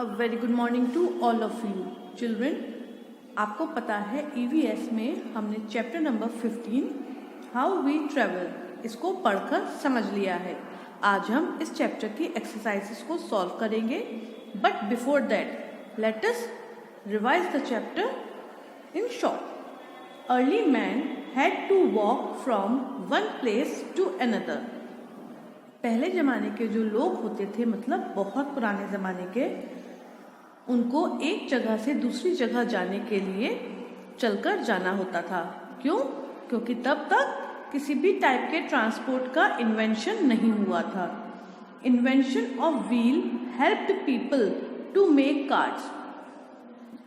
A very good morning to all of you children. आपको पता है EVS में हमने chapter number 15 how we travel इसको पढ़कर समझ लिया है। आज हम इस चैप्टर की एक्सरसाइजेस को सॉल्व करेंगे, but before that let us revise the chapter in short. Early man had to walk from one place to another. पहले ज़माने के जो लोग होते थे, मतलब बहुत पुराने ज़माने के, उनको एक जगह से दूसरी जगह जाने के लिए चलकर जाना होता था। क्यों? क्योंकि तब तक किसी भी टाइप के ट्रांसपोर्ट का इन्वेंशन नहीं हुआ था। Invention of wheel helped people to make carts.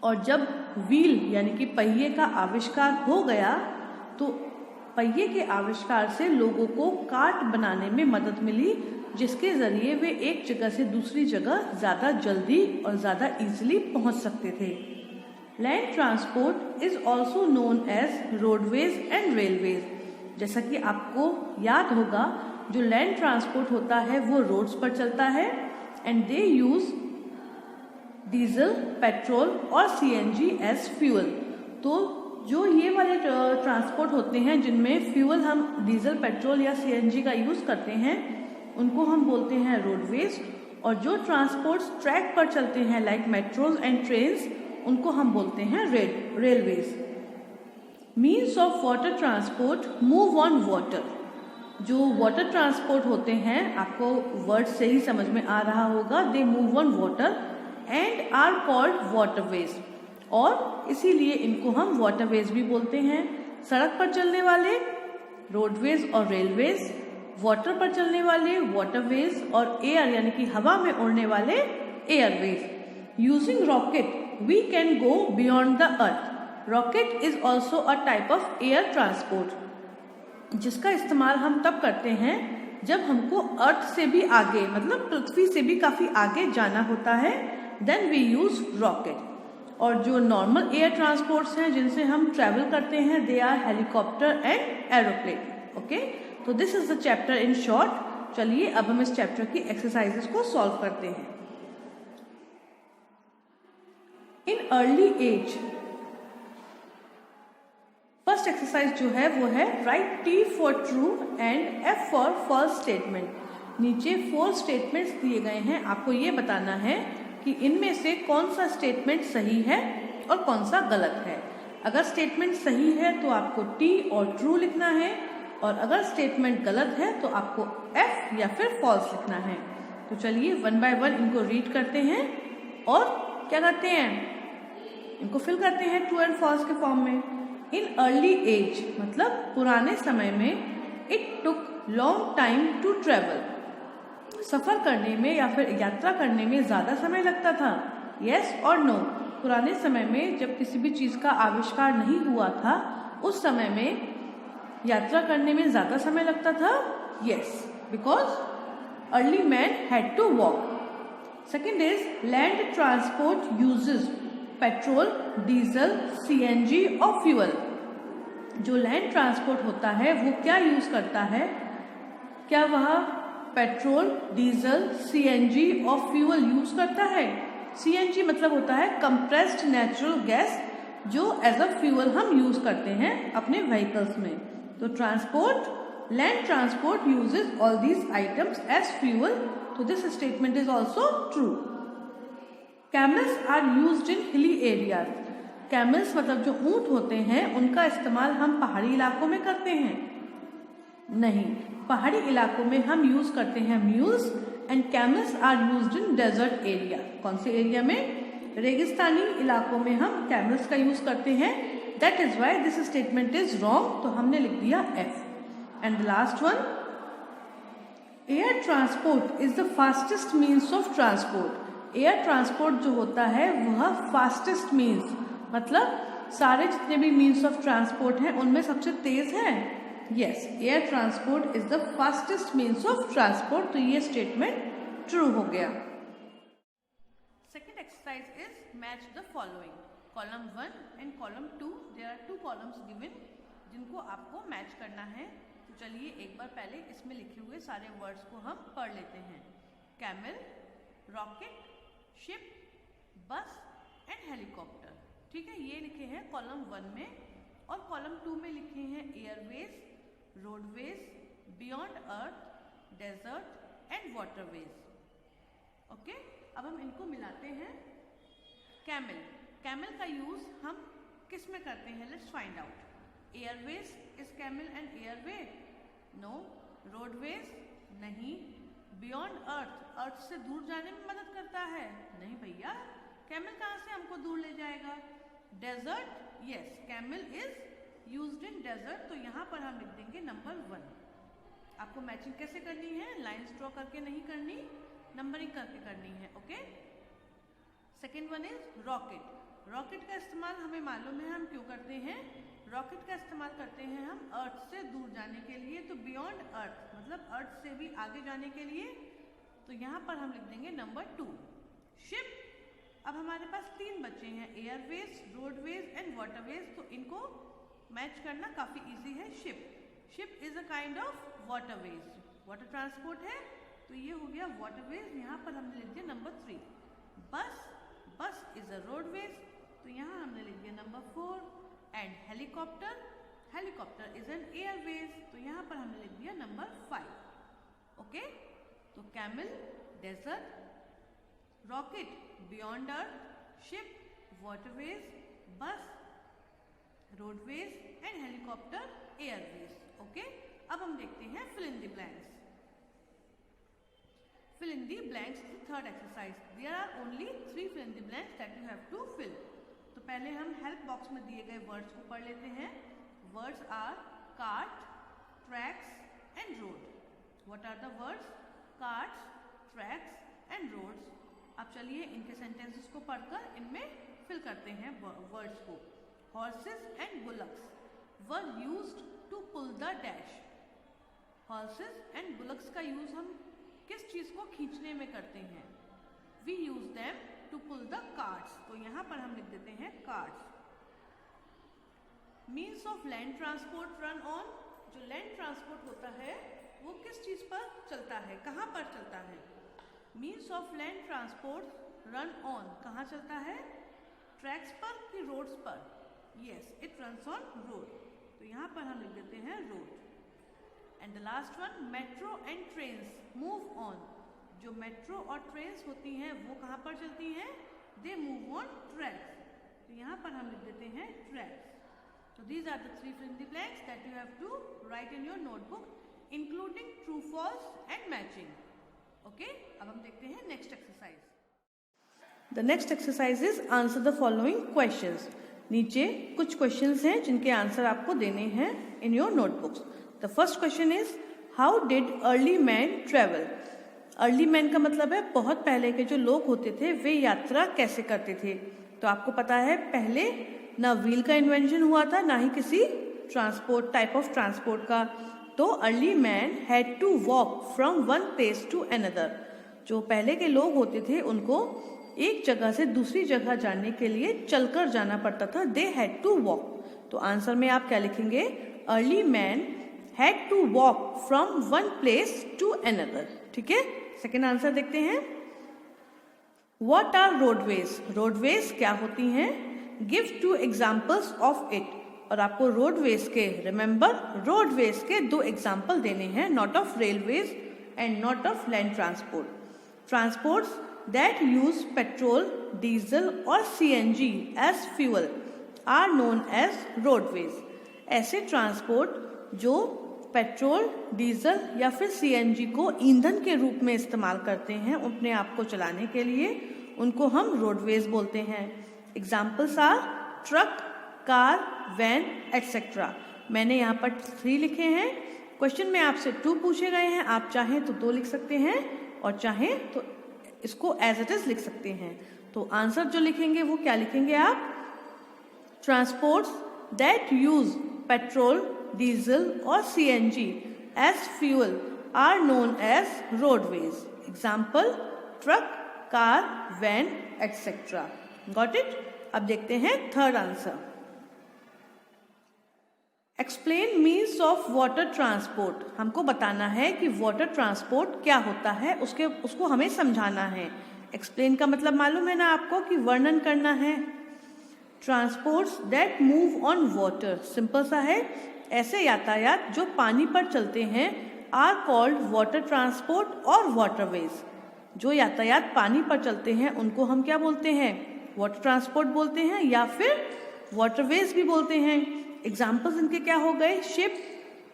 और जब व्हील यानी कि पहिए का आविष्कार हो गया तो पहिए के आविष्कार से लोगों को कार्ट बनाने में मदद मिली, जिसके ज़रिए वे एक जगह से दूसरी जगह ज़्यादा जल्दी और ज़्यादा इजीली पहुंच सकते थे। Land transport is also known as roadways and railways. जैसा कि आपको याद होगा, जो लैंड ट्रांसपोर्ट होता है वो रोड्स पर चलता है and they use diesel, petrol और CNG एज फ्यूल। तो जो ये वाले ट्रांसपोर्ट होते हैं जिनमें फ्यूल हम डीजल, पेट्रोल या CNG का यूज़ करते हैं, उनको हम बोलते हैं रोडवेज। और जो ट्रांसपोर्ट्स ट्रैक पर चलते हैं लाइक मेट्रोज एंड ट्रेन्स, उनको हम बोलते हैं railways. Means of water transport move on water. जो वाटर ट्रांसपोर्ट होते हैं, आपको वर्ड से ही समझ में आ रहा होगा, they move on water and are called waterways. और इसीलिए इनको हम वाटरवेज भी बोलते हैं। सड़क पर चलने वाले रोडवेज और रेलवेज, वाटर पर चलने वाले वाटरवेज और एयर यानी कि हवा में उड़ने वाले airways. Using rocket we can go beyond the earth. Rocket is also a type of air transport, जिसका इस्तेमाल हम तब करते हैं जब हमको अर्थ से भी आगे, मतलब पृथ्वी से भी काफ़ी आगे जाना होता है, देन वी यूज रॉकेट। और जो नॉर्मल एयर ट्रांसपोर्ट्स हैं जिनसे हम ट्रैवल करते हैं, they are helicopter and aeroplane. Okay, तो this is the chapter in short. चलिए अब हम इस चैप्टर की एक्सरसाइजेस को सॉल्व करते हैं। In early age, first exercise जो है वो है right T for true and F for false statement. नीचे 4 स्टेटमेंट्स दिए गए हैं, आपको ये बताना है कि इनमें से कौन सा स्टेटमेंट सही है और कौन सा गलत है। अगर स्टेटमेंट सही है तो आपको T और ट्रू लिखना है, और अगर स्टेटमेंट गलत है तो आपको F या फिर फॉल्स लिखना है। तो चलिए 1 बाय 1 इनको रीड करते हैं और क्या करते हैं, इनको फिल करते हैं ट्रू एंड फॉल्स के फॉर्म में। इन अर्ली एज मतलब पुराने समय में, it took long time to travel. सफ़र करने में या फिर यात्रा करने में ज़्यादा समय लगता था। यस और नो? पुराने समय में जब किसी भी चीज़ का आविष्कार नहीं हुआ था, उस समय में यात्रा करने में ज़्यादा समय लगता था। Yes, because early man had to walk. Second is land transport uses petrol, diesel, CNG और फ्यूल। जो लैंड ट्रांसपोर्ट होता है वो क्या यूज़ करता है? क्या वह पेट्रोल, डीजल, CNG और फ्यूल यूज़ करता है? CNG मतलब होता है कंप्रेस्ड नेचुरल गैस, जो एज अ फ्यूल हम यूज़ करते हैं अपने व्हीकल्स में। तो transport, land transport uses all these items as fuel. तो this statement is also true. Camels are used in hilly areas. Camels मतलब जो ऊंट होते हैं, उनका इस्तेमाल हम पहाड़ी इलाकों में करते हैं? नहीं, पहाड़ी इलाकों में हम यूज करते हैं mules, and camels are used in desert area. कौन से एरिया में? रेगिस्तानी इलाकों में हम कैमल्स का यूज करते हैं। That is why this statement is wrong, तो हमने लिख दिया F। And the last one, air transport is the fastest means of transport. Air transport जो होता है वह फास्टेस्ट मीन्स, मतलब सारे जितने भी मीन्स ऑफ ट्रांसपोर्ट हैं उनमें सबसे तेज है। Yes, air transport is the fastest means of transport. तो ये स्टेटमेंट ट्रू हो गया। Second exercise is match the following. Column 1 and column 2, there are 2 columns given जिनको आपको मैच करना है। तो चलिए एक बार पहले इसमें लिखे हुए सारे वर्ड्स को हम पढ़ लेते हैं। कैमल, रॉकेट, शिप, बस एंड हेलीकॉप्टर। ठीक है, ये लिखे हैं कॉलम 1 में, और कॉलम 2 में लिखे हैं airways, roadways, beyond earth, desert and waterways. Okay, अब हम इनको मिलाते हैं। कैमल, कैमल का यूज हम किस में करते हैं? Let's find out. Airways, is camel an airway? No. Roadways? नहीं। बियॉन्ड अर्थ, अर्थ से दूर जाने में मदद करता है? नहीं भैया, कैमल कहाँ से हमको दूर ले जाएगा? Desert? Yes, camel is used in desert, तो यहाँ पर हम लिख देंगे नंबर 1। आपको मैचिंग कैसे करनी है? लाइन्स ड्रॉ करके नहीं करनी, नंबरिंग करके करनी है। Okay, second one is rocket. Rocket का इस्तेमाल हमें मालूम है हम क्यों करते हैं। रॉकेट का इस्तेमाल करते हैं हम अर्थ से दूर जाने के लिए, तो बियॉन्ड अर्थ मतलब अर्थ से भी आगे जाने के लिए, तो यहाँ पर हम लिख देंगे नंबर 2। शिप, अब हमारे पास 3 बचे हैं, एयरवेज, रोडवेज एंड वाटरवेज, तो इनको मैच करना काफी इजी है। Ship is a kind of waterways, water transport है, तो ये हो गया वाटरवेज। यहाँ पर हमने लिख दिया नंबर 3। बस इज अ रोडवेज, तो यहाँ हमने लिख दिया number 4। And helicopter is an airways, तो यहाँ पर हमने लिख दिया नंबर 5। ओके, तो camel, desert, rocket, beyond earth, ship, waterways, bus, roadways and helicopter, airways. Okay, अब हम देखते हैं fill in the blanks. Fill in the blanks is the third exercise. There are only 3 fill in the blanks that you have to fill. तो पहले हम help box में दिए गए वर्ड्स को पढ़ लेते हैं। Words are cart, tracks and road. What are the words? Carts, tracks and roads. अब चलिए इनके सेंटेंसेस को पढ़कर इनमें फिल करते हैं वर्ड्स को। Horses and bullocks were used to pull the dash. Horses and bullocks का यूज हम किस चीज को खींचने में करते हैं? We use them to pull the carts, तो यहाँ पर हम लिख देते हैं carts. Means of land transport run on, जो लैंड ट्रांसपोर्ट होता है वो किस चीज पर चलता है, कहाँ पर चलता है? Means of land transport run on, कहाँ चलता है? ट्रैक्स पर कि रोड्स पर? Yes, it runs on road, तो यहाँ पर हम लिख देते हैं road. And the last one, metro and trains move on. जो मेट्रो और ट्रेन्स होती हैं वो कहाँ पर चलती हैं? दे मूव ऑन ट्रैक्स, तो यहाँ पर हम लिख देते हैं ट्रैक्स। तो these are the 3 fill in the blanks that you have to write in your notebook, including true, false and matching. Okay, अब हम देखते हैं next exercise. The next exercise is answer the following questions. नीचे कुछ questions हैं जिनके answer आपको देने हैं in your notebooks. The first question is, how did early man travel? Early man का मतलब है बहुत पहले के जो लोग होते थे वे यात्रा कैसे करते थे। तो आपको पता है पहले ना व्हील का इन्वेंशन हुआ था ना ही किसी ट्रांसपोर्ट टाइप ऑफ ट्रांसपोर्ट का। तो early man had to walk from one place to another. जो पहले के लोग होते थे उनको एक जगह से दूसरी जगह जाने के लिए चलकर जाना पड़ता था। दे हैड टू वॉक, तो आंसर में आप क्या लिखेंगे? Early man had to walk from one place to another। ठीक है, सेकेंड आंसर देखते हैं। What are roadways? रोडवेज क्या होती हैं? Give 2 examples of it। और आपको रोडवेज के, रिमेंबर रोडवेज के 2 एग्जाम्पल देने हैं, not of railways and not of land transport. Transports that use petrol, diesel और CNG as fuel are known as roadways. ऐसे ट्रांसपोर्ट जो पेट्रोल, डीजल या फिर CNG को ईंधन के रूप में इस्तेमाल करते हैं अपने आप को चलाने के लिए, उनको हम रोडवेज बोलते हैं। Examples are truck, car, van etcetera. मैंने यहाँ पर 3 लिखे हैं। क्वेश्चन में आपसे 2 पूछे गए हैं, आप चाहें तो 2 लिख सकते हैं और चाहें तो इसको एज इट इज लिख सकते हैं। तो आंसर जो लिखेंगे वो क्या लिखेंगे आप? Transports that use petrol, diesel और CNG as fuel are known as roadways. Example, truck, car, van, etc. Got it? अब देखते हैं third answer. Explain means of water transport. हमको बताना है कि वाटर ट्रांसपोर्ट क्या होता है, उसको हमें समझाना है। एक्सप्लेन का मतलब मालूम है ना आपको कि वर्णन करना है। Transports that move on water, simple सा है, ऐसे यातायात जो पानी पर चलते हैं आर कॉल्ड वाटर ट्रांसपोर्ट और वाटरवेज। जो यातायात पानी पर चलते हैं उनको हम क्या बोलते हैं? वाटर ट्रांसपोर्ट बोलते हैं या फिर वाटरवेज भी बोलते हैं। एग्जाम्पल्स इनके क्या हो गए? Ship,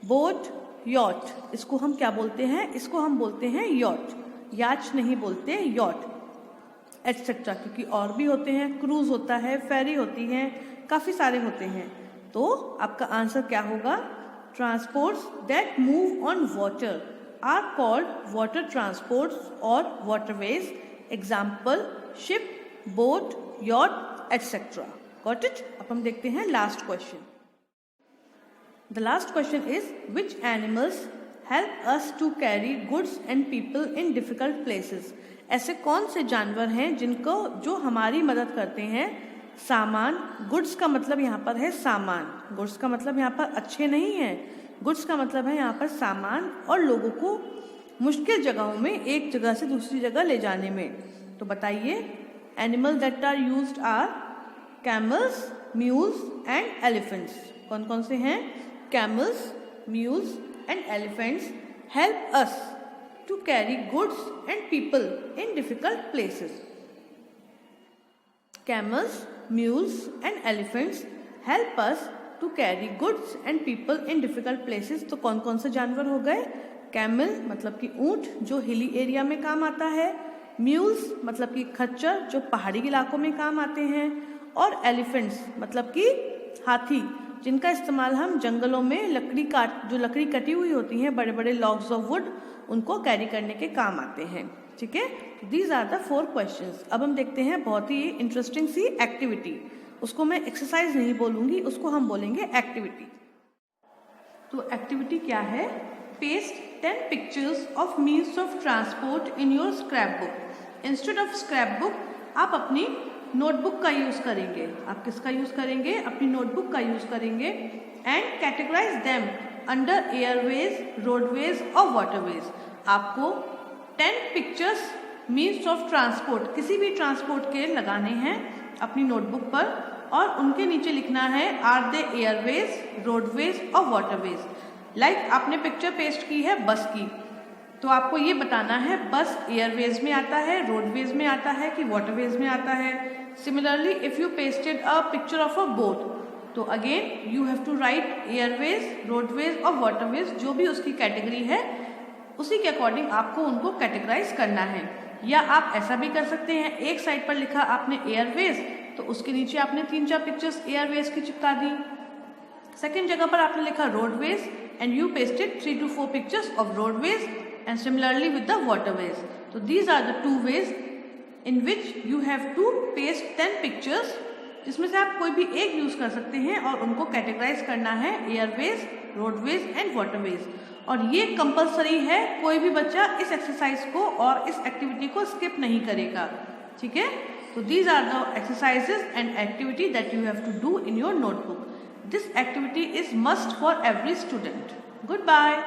boat, yacht. इसको हम क्या बोलते हैं? इसको हम बोलते हैं यॉट, याच नहीं बोलते, यॉट, एटसेट्रा, क्योंकि और भी होते हैं, क्रूज होता है, फेरी होती है, काफ़ी सारे होते हैं। तो आपका आंसर क्या होगा? Transports that move on water are called water transports और waterways. Example ship, boat, yacht, etcetera. Got it? अब हम देखते हैं last question. The last question is which animals help us to carry goods and people in difficult places. ऐसे कौन से जानवर हैं जो हमारी मदद करते हैं सामान, गुड्स का मतलब यहाँ पर है सामान, गुड्स का मतलब यहाँ पर अच्छे नहीं है, गुड्स का मतलब है यहाँ पर सामान, और लोगों को मुश्किल जगहों में एक जगह से दूसरी जगह ले जाने में। तो बताइए, animal that are used are camels, mules and elephants. कौन कौन से हैं? Camels, mules and elephants help us to carry goods and people in difficult places. Camels, mules and elephants help us to carry goods and people in difficult places. तो कौन कौन से जानवर हो गए? कैमल मतलब कि ऊंट जो हिली एरिया में काम आता है, म्यूल्स मतलब कि खच्चर जो पहाड़ी इलाकों में काम आते हैं, और एलिफेंट्स मतलब कि हाथी जिनका इस्तेमाल हम जंगलों में जो लकड़ी कटी हुई होती है, बड़े बड़े लॉग्स ऑफ वुड, उनको कैरी करने के काम आते हैं। ठीक है, दीज आर द 4 क्वेश्चंस। अब हम देखते हैं बहुत ही इंटरेस्टिंग सी एक्टिविटी। उसको मैं एक्सरसाइज नहीं बोलूंगी, उसको हम बोलेंगे एक्टिविटी। तो एक्टिविटी क्या है? Paste 10 pictures of means of transport in your scrap book. Instead of scrap book आप अपनी नोटबुक का यूज करेंगे। आप किसका यूज करेंगे? अपनी नोटबुक का यूज करेंगे। And categorize them under airways, roadways और वाटरवेज। आपको 10 पिक्चर्स मीन्स ऑफ ट्रांसपोर्ट, किसी भी ट्रांसपोर्ट के लगाने हैं अपनी नोटबुक पर, और उनके नीचे लिखना है आर दे एयरवेज, रोडवेज और वाटरवेज। लाइक आपने पिक्चर पेस्ट की है बस की, तो आपको ये बताना है बस एयरवेज में आता है, रोडवेज में आता है कि वाटरवेज में आता है। Similarly if you pasted a picture of a boat, तो again you have to write airways, roadways और वाटरवेज, जो भी उसकी कैटेगरी है उसी के अकॉर्डिंग आपको उनको कैटेगराइज करना है। या आप ऐसा भी कर सकते हैं, एक साइड पर लिखा आपने एयरवेज, तो उसके नीचे आपने 3-4 पिक्चर्स एयरवेज की चिपका दी। सेकेंड जगह पर आपने लिखा roadways and you pasted 3 to 4 pictures of roadways and similarly with the waterways. तो these are the 2 ways in which you have to paste 10 pictures, जिसमें से आप कोई भी एक यूज कर सकते हैं और उनको कैटेगराइज करना है एयरवेज, रोडवेज एंड वाटरवेज। और ये कंपलसरी है, कोई भी बच्चा इस एक्सरसाइज को और इस एक्टिविटी को स्किप नहीं करेगा। ठीक है, तो these are the exercises and activity that you have to do in your notebook. This activity is must for every student. Good bye.